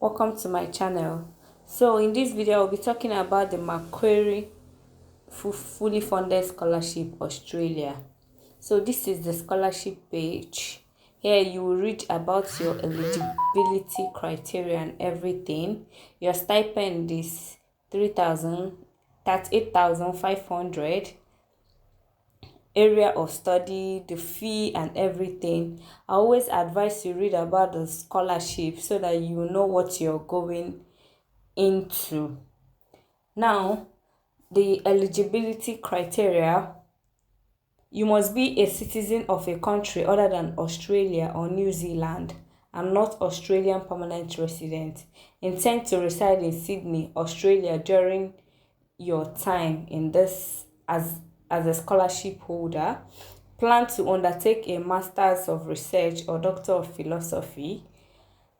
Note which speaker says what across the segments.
Speaker 1: Welcome to my channel. So in this video I'll be talking about the Macquarie fully funded scholarship Australia. So this is the scholarship page. Here you will read about your eligibility criteria and everything. Your stipend is 3,000, that's 8,500. Area of study, the fee and everything. I always advise you read about the scholarship so that you know what you're going into. Now, the eligibility criteria: you must be a citizen of a country other than Australia or New Zealand and not Australian permanent resident. Intend to reside in Sydney, Australia during your time in this as a scholarship holder. Plan to undertake a Masters of Research or Doctor of Philosophy.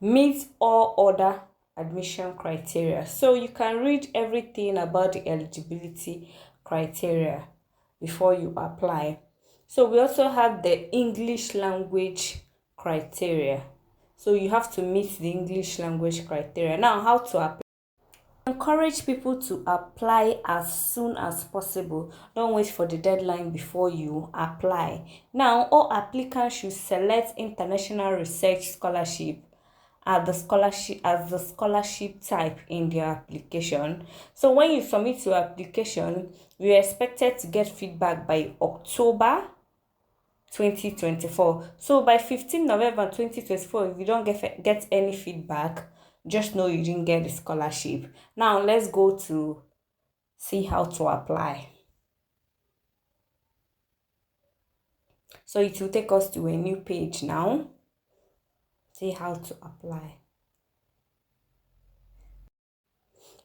Speaker 1: Meet all other admission criteria. So you can read everything about the eligibility criteria before you apply. So we also have the English language criteria. So you have to meet the English language criteria. Now, how to apply? Encourage people to apply as soon as possible. Don't wait for the deadline before you apply. Now, all applicants should select international research scholarship as the scholarship type in their application. So when you submit your application, you're expected to get feedback by October 2024. So by 15 November 2024, if you don't get any feedback, just know you didn't get the scholarship. Now let's go to see how to apply. So it will take us to a new page now. See how to apply.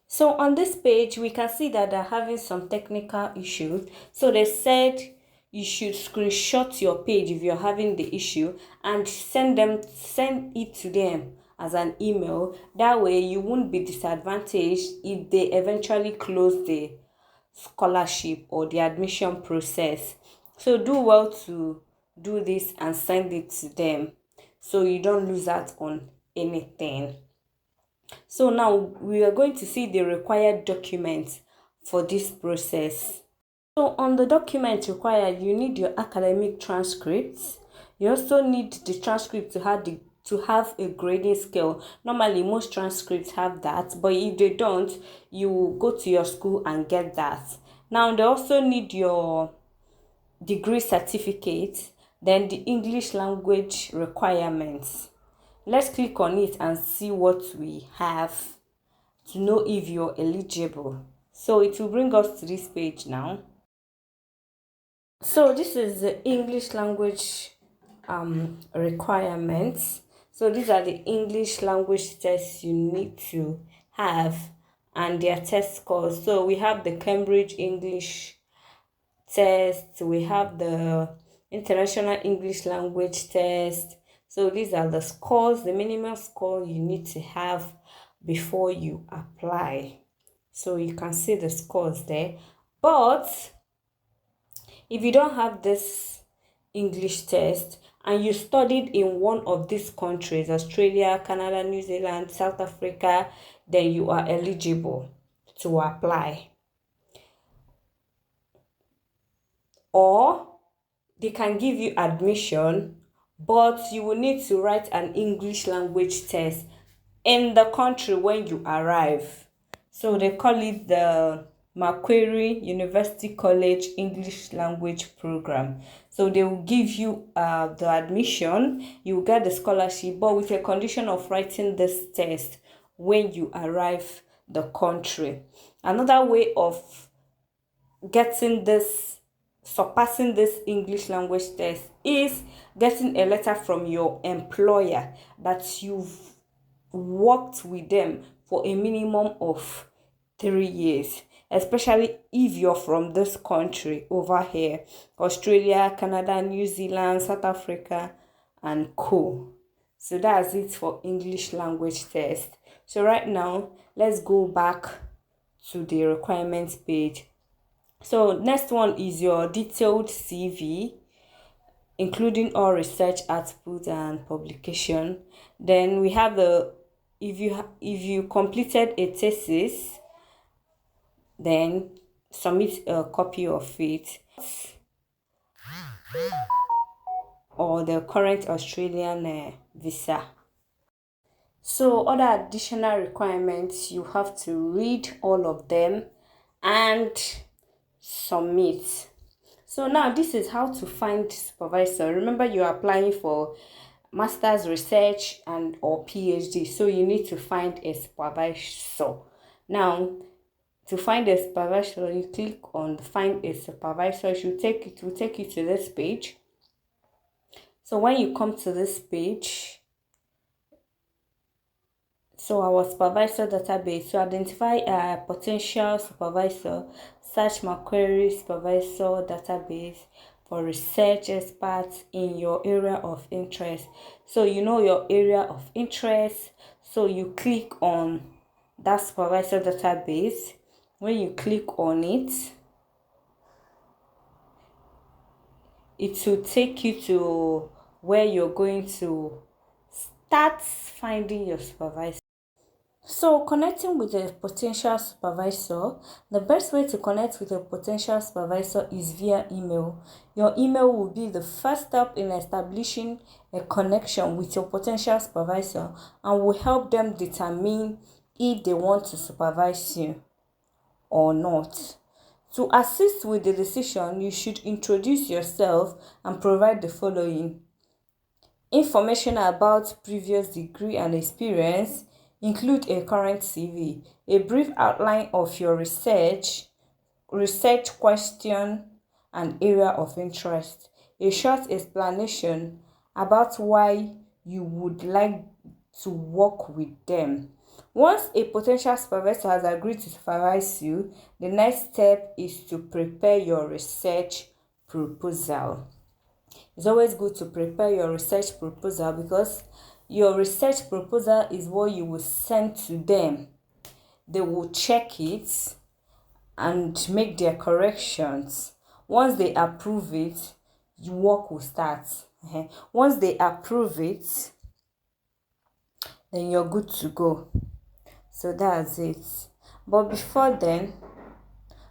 Speaker 1: So on this page, we can see that they're having some technical issues. So they said you should screenshot your page if you're having the issue and send it to them as an email. That way you won't be disadvantaged if they eventually close the scholarship or the admission process. So do well to do this and send it to them so you don't lose out on anything. So now we are going to see the required documents for this process. So on the documents required, you need your academic transcripts. You also need the transcript to have a grading scale. Normally, most transcripts have that, but if they don't, you go to your school and get that. Now, they also need your degree certificate, then the English language requirements. Let's click on it and see what we have to know if you're eligible. So it will bring us to this page now. So this is the English language requirements. So these are the English language tests you need to have and their test scores. So we have the Cambridge English test, we have the International English Language test. So these are the scores, the minimum score you need to have before you apply. So you can see the scores there. But if you don't have this English test and you studied in one of these countries, Australia, Canada, New Zealand, South Africa, then you are eligible to apply. Or they can give you admission, but you will need to write an English language test in the country when you arrive. So they call it the Macquarie University College English Language Program. So they will give you the admission, you will get the scholarship, but with a condition of writing this test when you arrive the country. Another way of surpassing this English language test is getting a letter from your employer that you've worked with them for a minimum of 3 years, especially if you're from this country over here: Australia, Canada, New Zealand, South Africa, and co. So that's it for English language test. So right now, let's go back to the requirements page. So next one is your detailed CV, including all research output and publication. Then we have the if you completed a thesis, then submit a copy of it, or the current Australian visa. So other additional requirements, you have to read all of them and submit. So now this is how to find supervisor. Remember, you're applying for master's, research, and or PhD, so you need to find a supervisor. Now, to find a supervisor, you click on find a supervisor. It will take you to this page. So when you come to this page, so our supervisor database, to identify a potential supervisor, search Macquarie supervisor database for research experts in your area of interest. So you know your area of interest, so you click on that supervisor database. When you click on it, it will take you to where you're going to start finding your supervisor. So connecting with a potential supervisor, the best way to connect with a potential supervisor is via email. Your email will be the first step in establishing a connection with your potential supervisor and will help them determine if they want to supervise you or not. To assist with the decision, you should introduce yourself and provide the following: information about previous degree and experience, include a current CV, a brief outline of your research question and area of interest, a short explanation about why you would like to work with them. Once a potential supervisor has agreed to supervise you, the next step is to prepare your research proposal. It's always good to prepare your research proposal, because your research proposal is what you will send to them. They will check it and make their corrections. Once they approve it, your work will start. Once they approve it, then you're good to go. So that's it. But before then,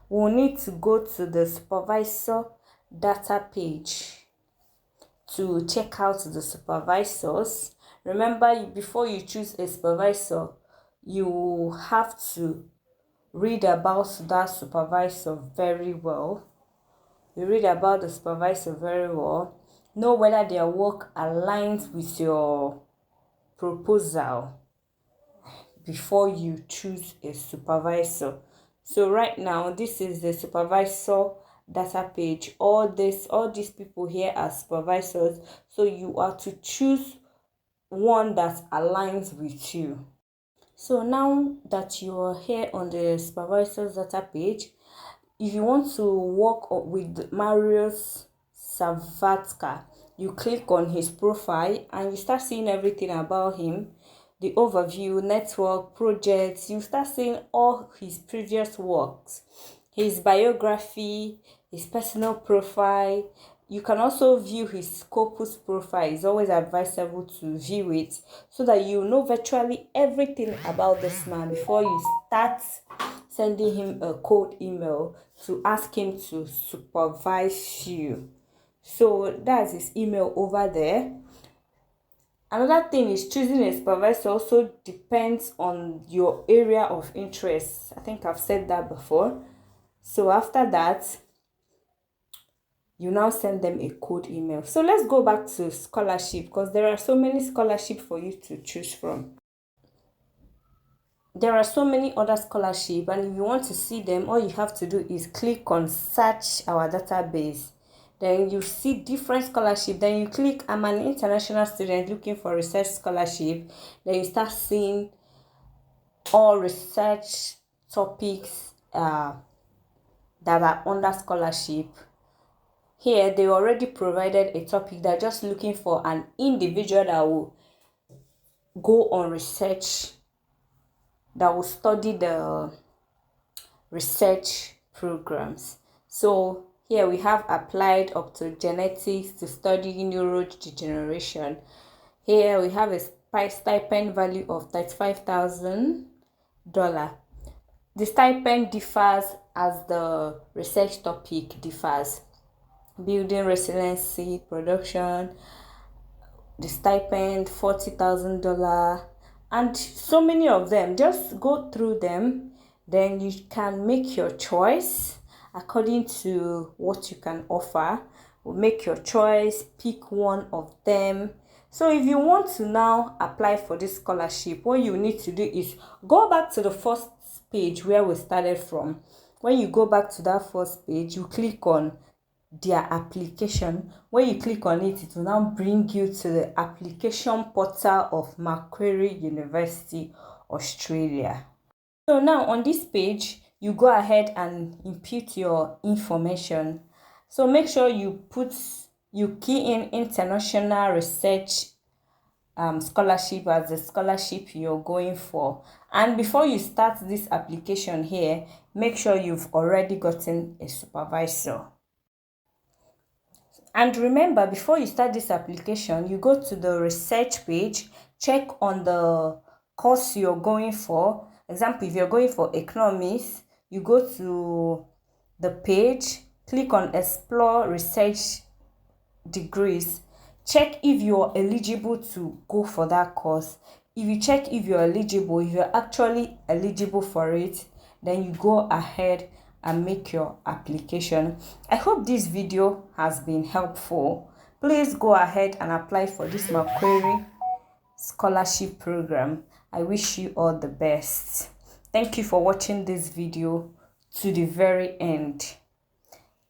Speaker 1: we'll need to go to the supervisor data page to check out the supervisors. Remember, before you choose a supervisor, you have to read about that supervisor very well. You read about the supervisor very well. Know whether their work aligns with your proposal before you choose a supervisor. So right now, this is the supervisor data page. All these people here are supervisors, so you are to choose one that aligns with you. So now that you are here on the supervisors data page, if you want to work with Marius Savatka, you click on his profile and you start seeing everything about him: the overview, network, projects. You start seeing all his previous works, his biography, his personal profile. You can also view his Scopus profile. It's always advisable to view it so that you know virtually everything about this man before you start sending him a cold email to ask him to supervise you. So that's his email over there. Another thing is, choosing a supervisor also depends on your area of interest. I think I've said that before. So after that, you now send them a code email. So let's go back to scholarship, because there are so many scholarships for you to choose from. There are so many other scholarships, and if you want to see them, all you have to do is click on search our database. Then you see different scholarship. Then you click I'm an international student looking for research scholarship. Then you start seeing all research topics that are under scholarship. Here they already provided a topic. They're just looking for an individual that will go on research, that will study the research programs. So here we have applied optogenetics to study neurodegeneration. Here we have a stipend value of $35,000. The stipend differs as the research topic differs. Building resiliency, production, the stipend $40,000, and so many of them. Just go through them, then you can make your choice according to what you can offer. Make your choice, pick one of them. So if you want to now apply for this scholarship, what you need to do is go back to the first page where we started from. When you go back to that first page, you click on their application. When you click on it, it will now bring you to the application portal of Macquarie University, Australia. So now on this page, you go ahead and input your information. So make sure you key in international research scholarship as the scholarship you're going for. And before you start this application here, make sure you've already gotten a supervisor. And remember, before you start this application, you go to the research page, check on the course you're going for. Example, if you're going for economics, you go to the page, click on explore research degrees, check if you're eligible to go for that course. If you check if you're eligible, if you're actually eligible for it, then you go ahead and make your application. I hope this video has been helpful. Please go ahead and apply for this Macquarie scholarship program. I wish you all the best. Thank you for watching this video to the very end.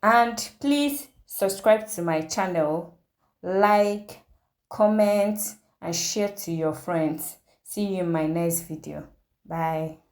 Speaker 1: And please subscribe to my channel, like, comment, and share to your friends. See you in my next video. Bye.